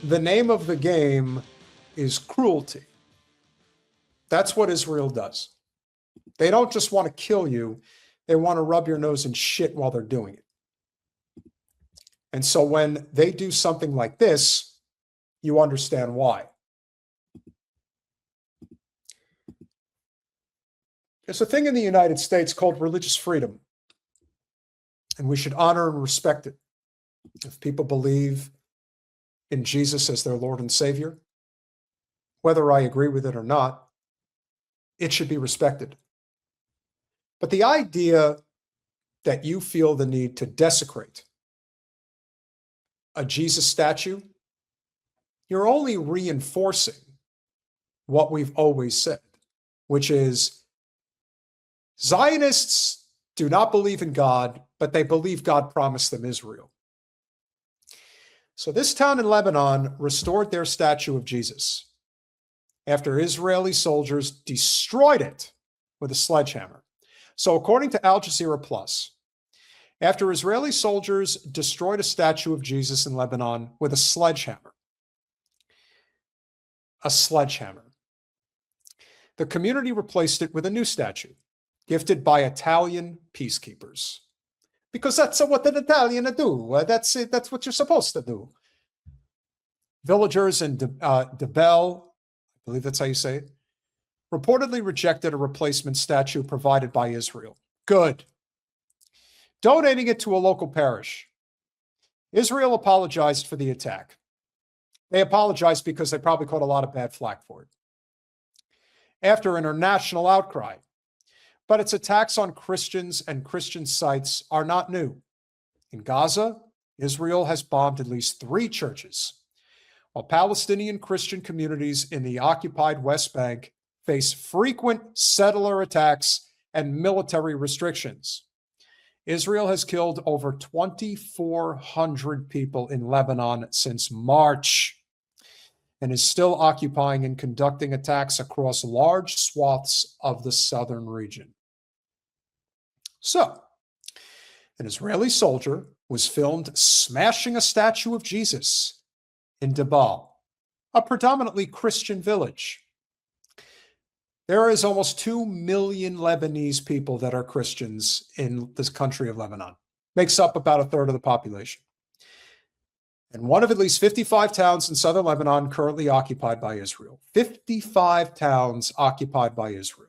The name of the game is cruelty. That's what Israel does. They don't just want to kill you, they want to rub your nose in shit while they're doing it. And so when they do something like this, you understand why. There's a thing in the United States called religious freedom, and we should honor and respect it. If people believe in Jesus as their Lord and Savior, whether I agree with it or not, it should be respected. But the idea that you feel the need to desecrate a Jesus statue, you're only reinforcing what we've always said, which is Zionists do not believe in God, but they believe God promised them Israel. So this town in Lebanon restored their statue of Jesus after Israeli soldiers destroyed it with a sledgehammer. So according to Al Jazeera Plus, after Israeli soldiers destroyed a statue of Jesus in Lebanon with a sledgehammer, the community replaced it with a new statue, gifted by Italian peacekeepers. Because that's what an Italian do. That's it. That's what you're supposed to do. Villagers in Debel, I believe that's how you say it, reportedly rejected a replacement statue provided by Israel. Good. Donating it to a local parish. Israel apologized for the attack. They apologized because they probably caught a lot of bad flack for it. After international outcry. But its attacks on Christians and Christian sites are not new. In Gaza, Israel has bombed at least 3 churches, while Palestinian Christian communities in the occupied West Bank face frequent settler attacks and military restrictions. Israel has killed over 2,400 people in Lebanon since March and is still occupying and conducting attacks across large swaths of the southern region. So, an Israeli soldier was filmed smashing a statue of Jesus in Debal, a predominantly Christian village. There is almost 2 million Lebanese people that are Christians in this country of Lebanon. Makes up about a third of the population. And one of at least 55 towns in southern Lebanon currently occupied by Israel. 55 towns occupied by Israel.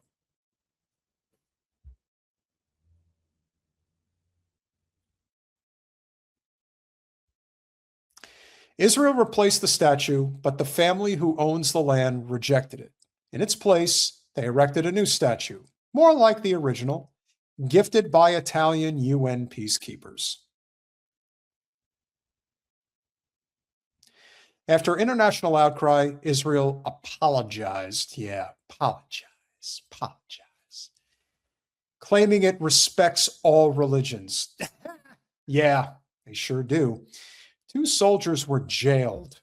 Israel replaced the statue, but the family who owns the land rejected it. In its place, they erected a new statue, more like the original, gifted by Italian UN peacekeepers. After international outcry, Israel apologized. Yeah, apologize. Claiming it respects all religions. Yeah, they sure do. 2 soldiers were jailed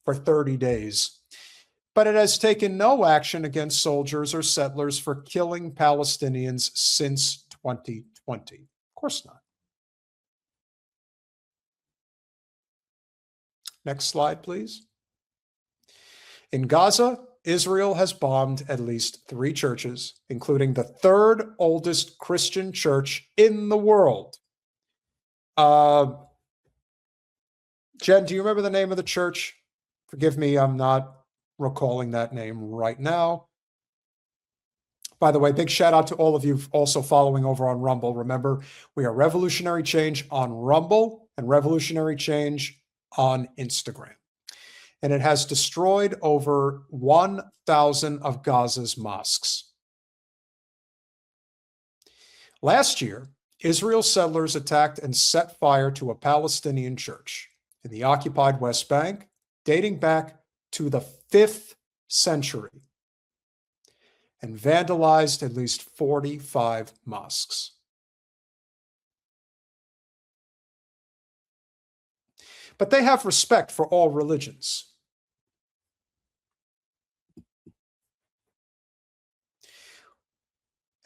for 30 days, but it has taken no action against soldiers or settlers for killing Palestinians since 2020. Of course not. Next slide, please. In Gaza, Israel has bombed at least 3 churches, including the 3rd oldest Christian church in the world. Jen, do you remember the name of the church? Forgive me, I'm not recalling that name right now. By the way, big shout out to all of you also following over on Rumble. Remember, we are Revolutionary Change on Rumble and Revolutionary Change on Instagram. And it has destroyed over 1,000 of Gaza's mosques. Last year, Israel settlers attacked and set fire to a Palestinian church in the occupied West Bank, dating back to the 5th century, and vandalized at least 45 mosques. But they have respect for all religions.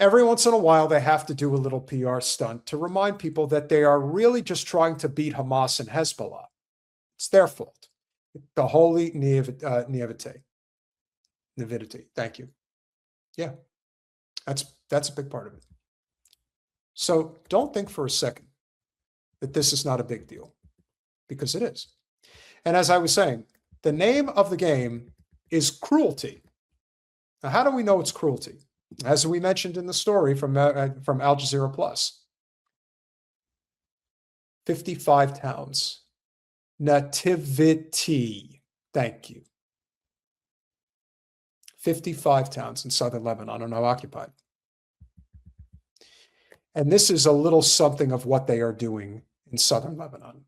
Every once in a while, they have to do a little PR stunt to remind people that they are really just trying to beat Hamas and Hezbollah. It's their fault. The holy nativity. Thank you. Yeah, that's a big part of it. So don't think for a second that this is not a big deal, because it is. And as I was saying, the name of the game is cruelty. Now, how do we know it's cruelty? As we mentioned in the story from Al Jazeera Plus, 55 towns. Nativity. Thank you. 55 towns in southern Lebanon are now occupied. And this is a little something of what they are doing in southern Lebanon.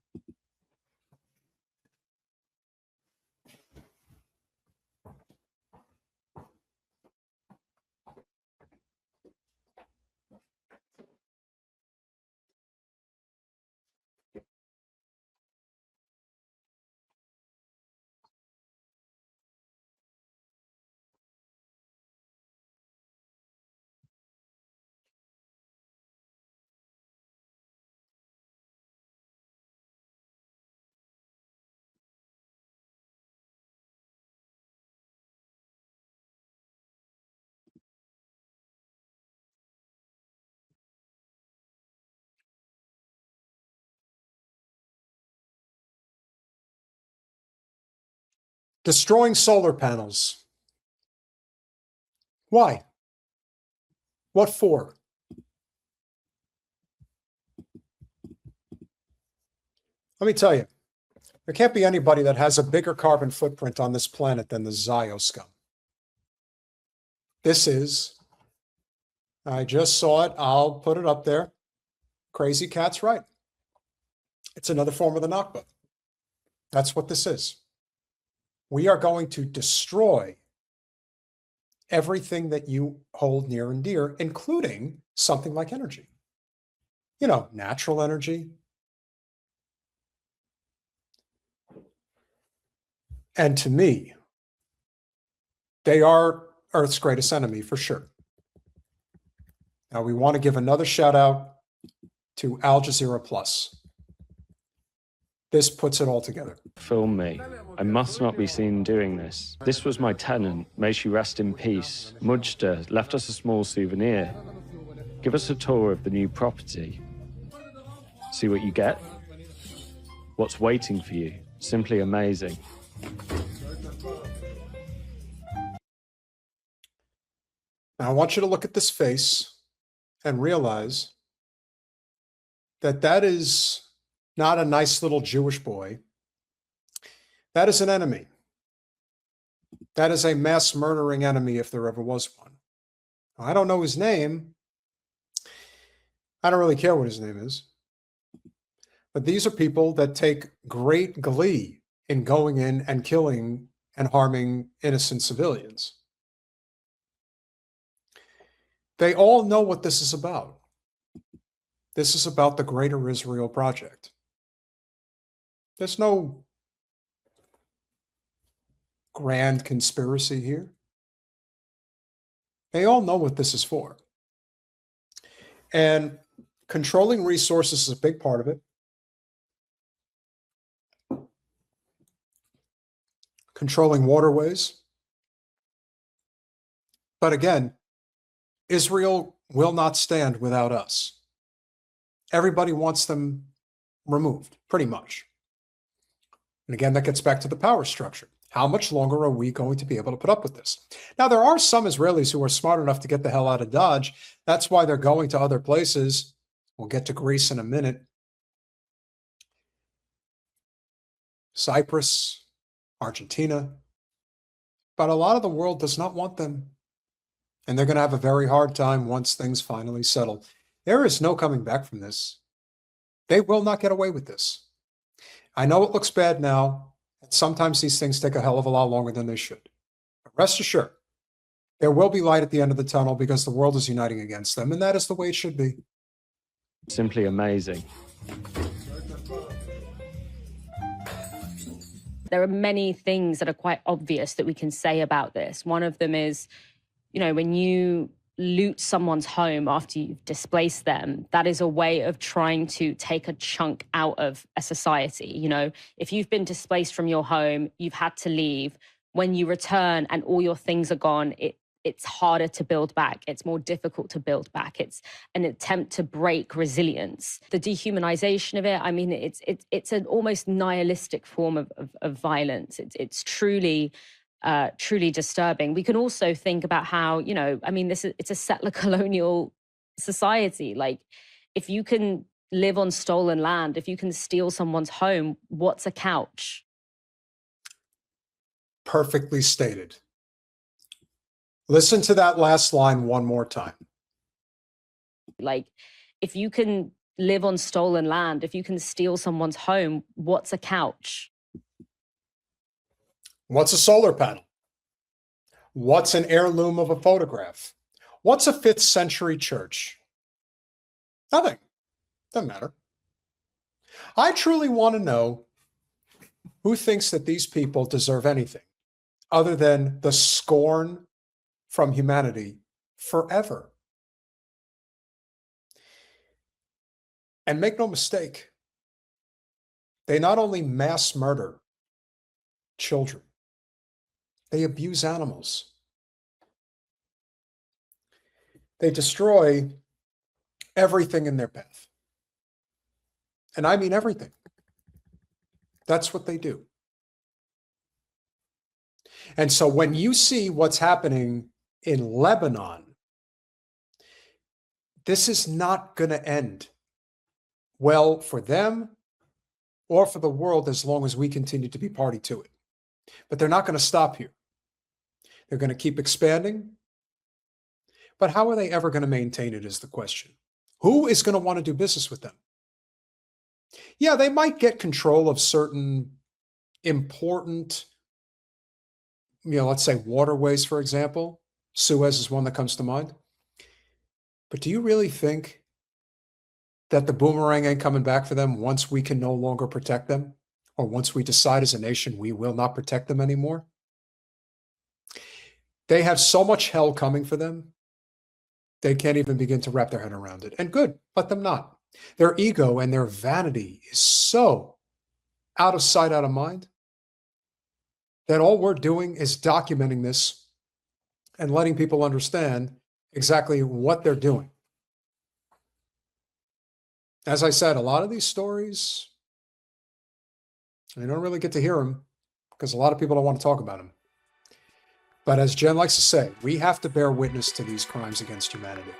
Destroying solar panels. Why? What for? Let me tell you, there can't be anybody that has a bigger carbon footprint on this planet than the Zio scum. This is, I just saw it, I'll put it up there. Crazy Cat's right. It's another form of the Nakba. That's what this is. We are going to destroy everything that you hold near and dear, including something like energy. You know, natural energy. And to me, they are Earth's greatest enemy for sure. Now, we want to give another shout out to Al Jazeera Plus. This puts it all together. Film me. I must not be seen doing this. This was my tenant. May she rest in peace. Mujta left us a small souvenir. Give us a tour of the new property. See what you get? What's waiting for you? Simply amazing. Now, I want you to look at this face and realize that that is not a nice little Jewish boy. That is an enemy. That is a mass murdering enemy if there ever was one. I don't know his name. I don't really care what his name is. But these are people that take great glee in going in and killing and harming innocent civilians. They all know what this is about. This is about the Greater Israel Project. There's no grand conspiracy here. They all know what this is for. And controlling resources is a big part of it. Controlling waterways. But again, Israel will not stand without us. Everybody wants them removed, pretty much. And again, that gets back to the power structure. How much longer are we going to be able to put up with this? Now, there are some Israelis who are smart enough to get the hell out of Dodge. That's why they're going to other places. We'll get to Greece in a minute. Cyprus, Argentina. But a lot of the world does not want them. And they're going to have a very hard time once things finally settle. There is no coming back from this. They will not get away with this. I know it looks bad now, and sometimes these things take a hell of a lot longer than they should. But rest assured, there will be light at the end of the tunnel because the world is uniting against them, and that is the way it should be. Simply amazing. There are many things that are quite obvious that we can say about this. One of them is, you know, when you loot someone's home after you've displaced them, that is a way of trying to take a chunk out of a society. You know, if you've been displaced from your home, you've had to leave. When you return and all your things are gone, it's harder to build back. It's more difficult to build back. It's an attempt to break resilience. The dehumanization of it, I mean, it's an almost nihilistic form of violence. It's truly disturbing. We can also think about how, you know, I mean, it's a settler colonial society. Like, if you can live on stolen land, if you can steal someone's home, what's a couch? Perfectly stated. Listen to that last line one more time. Like, if you can live on stolen land, if you can steal someone's home, what's a couch? What's a solar panel? What's an heirloom of a photograph? What's a 5th century church? Nothing. Doesn't matter. I truly want to know who thinks that these people deserve anything other than the scorn from humanity forever. And make no mistake, they not only mass murder children, they abuse animals. They destroy everything in their path. And I mean everything. That's what they do. And so when you see what's happening in Lebanon, this is not going to end well for them or for the world as long as we continue to be party to it. But they're not going to stop here. They're going to keep expanding. But how are they ever going to maintain it is the question. Who is going to want to do business with them? Yeah, they might get control of certain important, let's say waterways, for example. Suez is one that comes to mind. But do you really think that the boomerang ain't coming back for them once we can no longer protect them? Or once we decide as a nation we will not protect them anymore? They have so much hell coming for them, they can't even begin to wrap their head around it. And good, let them not. Their ego and their vanity is so out of sight, out of mind, that all we're doing is documenting this and letting people understand exactly what they're doing. As I said, a lot of these stories, I don't really get to hear them because a lot of people don't want to talk about them. But as Jen likes to say, we have to bear witness to these crimes against humanity.